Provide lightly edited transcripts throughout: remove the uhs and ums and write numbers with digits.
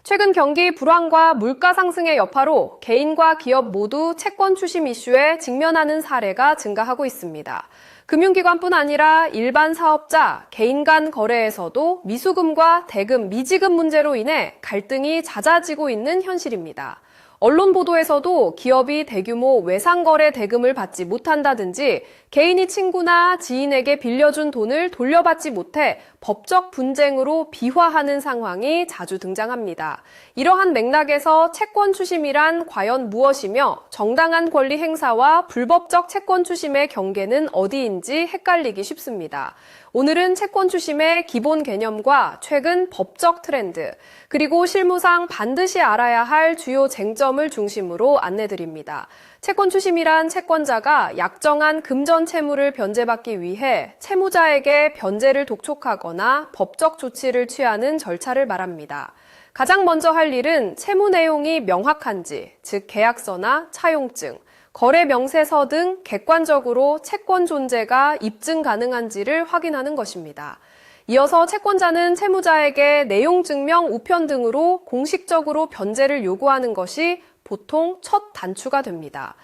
최근 경기 불황과 물가 상승의 여파로 개인과 기업 모두 채권 추심 이슈에 직면하는 사례가 증가하고 있습니다. 금융기관뿐 아니라 일반 사업자, 개인 간 거래에서도 미수금과 대금, 미지급 문제로 인해 갈등이 잦아지고 있는 현실입니다. 언론 보도에서도 기업이 대규모 외상거래 대금을 받지 못한다든지 개인이 친구나 지인에게 빌려준 돈을 돌려받지 못해 법적 분쟁으로 비화하는 상황이 자주 등장합니다. 이러한 맥락에서 채권 추심이란 과연 무엇이며 정당한 권리 행사와 불법적 채권 추심의 경계는 어디인지 헷갈리기 쉽습니다. 오늘은 채권 추심의 기본 개념과 최근 법적 트렌드, 그리고 실무상 반드시 알아야 할 주요 쟁점을 중심으로 안내드립니다. 채권 추심이란 채권자가 약정한 금전 채무를 변제받기 위해 채무자에게 변제를 독촉하거나 법적 조치를 취하는 절차를 말합니다. 가장 먼저 할 일은 채무 내용이 명확한지, 즉 계약서나 차용증, 거래 명세서 등 객관적으로 채권 존재가 입증 가능한지를 확인하는 것입니다. 이어서 채권자는 채무자에게 내용 증명 우편 등으로 공식적으로 변제를 요구하는 것이 보통 첫 단추가 됩니다.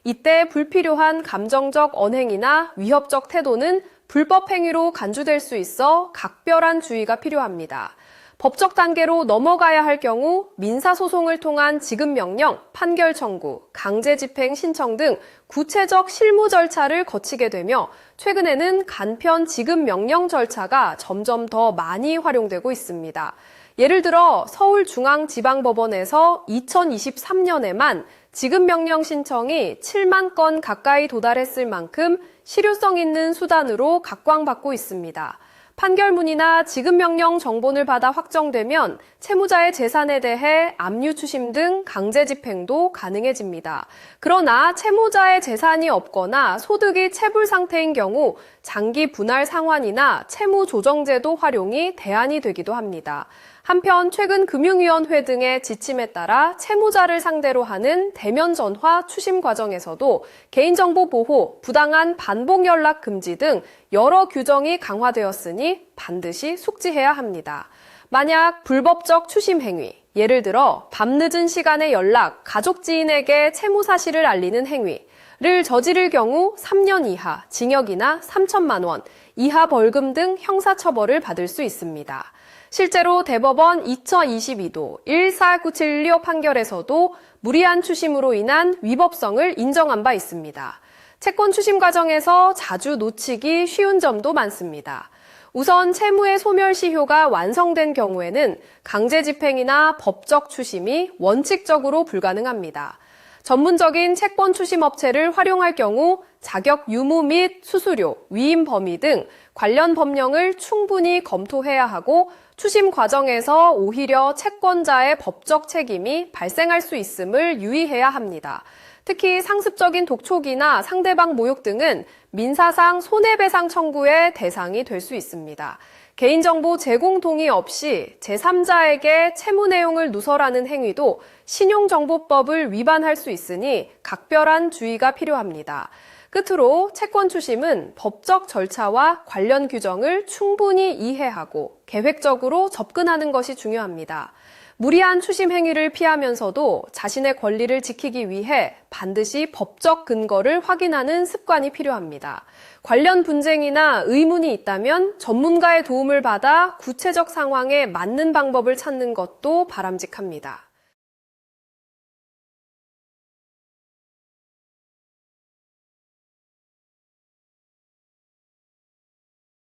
이때 불필요한 감정적 언행이나 위협적 태도는 불법 행위로 간주될 수 있어 각별한 주의가 필요합니다. 법적 단계로 넘어가야 할 경우 민사소송을 통한 지급명령, 판결 청구, 강제집행 신청 등 구체적 실무 절차를 거치게 되며 최근에는 간편 지급명령 절차가 점점 더 많이 활용되고 있습니다. 예를 들어 서울중앙지방법원에서 2023년에만 지급명령 신청이 7만 건 가까이 도달했을 만큼 실효성 있는 수단으로 각광받고 있습니다. 판결문이나 지급명령 정본을 받아 확정되면 채무자의 재산에 대해 압류 추심 등 강제 집행도 가능해집니다. 그러나 채무자의 재산이 없거나 소득이 체불 상태인 경우 장기 분할 상환이나 채무 조정제도 활용이 대안이 되기도 합니다. 한편 최근 금융위원회 등의 지침에 따라 채무자를 상대로 하는 대면 전화 추심 과정에서도 개인정보 보호, 부당한 반복 연락 금지 등 여러 규정이 강화되었으니 반드시 숙지해야 합니다. 만약 불법적 추심 행위, 예를 들어 밤늦은 시간에 연락, 가족 지인에게 채무 사실을 알리는 행위를 저지를 경우 3년 이하 징역이나 3천만 원 이하 벌금 등 형사처벌을 받을 수 있습니다. 실제로 대법원 2022도 14971료 판결에서도 무리한 추심으로 인한 위법성을 인정한 바 있습니다. 채권 추심 과정에서 자주 놓치기 쉬운 점도 많습니다. 우선 채무의 소멸시효가 완성된 경우에는 강제 집행이나 법적 추심이 원칙적으로 불가능합니다. 전문적인 채권 추심 업체를 활용할 경우 자격 유무 및 수수료, 위임 범위 등 관련 법령을 충분히 검토해야 하고 추심 과정에서 오히려 채권자의 법적 책임이 발생할 수 있음을 유의해야 합니다. 특히 상습적인 독촉이나 상대방 모욕 등은 민사상 손해배상 청구의 대상이 될 수 있습니다. 개인정보 제공 동의 없이 제3자에게 채무 내용을 누설하는 행위도 신용정보법을 위반할 수 있으니 각별한 주의가 필요합니다. 끝으로 채권 추심은 법적 절차와 관련 규정을 충분히 이해하고 계획적으로 접근하는 것이 중요합니다. 무리한 추심 행위를 피하면서도 자신의 권리를 지키기 위해 반드시 법적 근거를 확인하는 습관이 필요합니다. 관련 분쟁이나 의문이 있다면 전문가의 도움을 받아 구체적 상황에 맞는 방법을 찾는 것도 바람직합니다.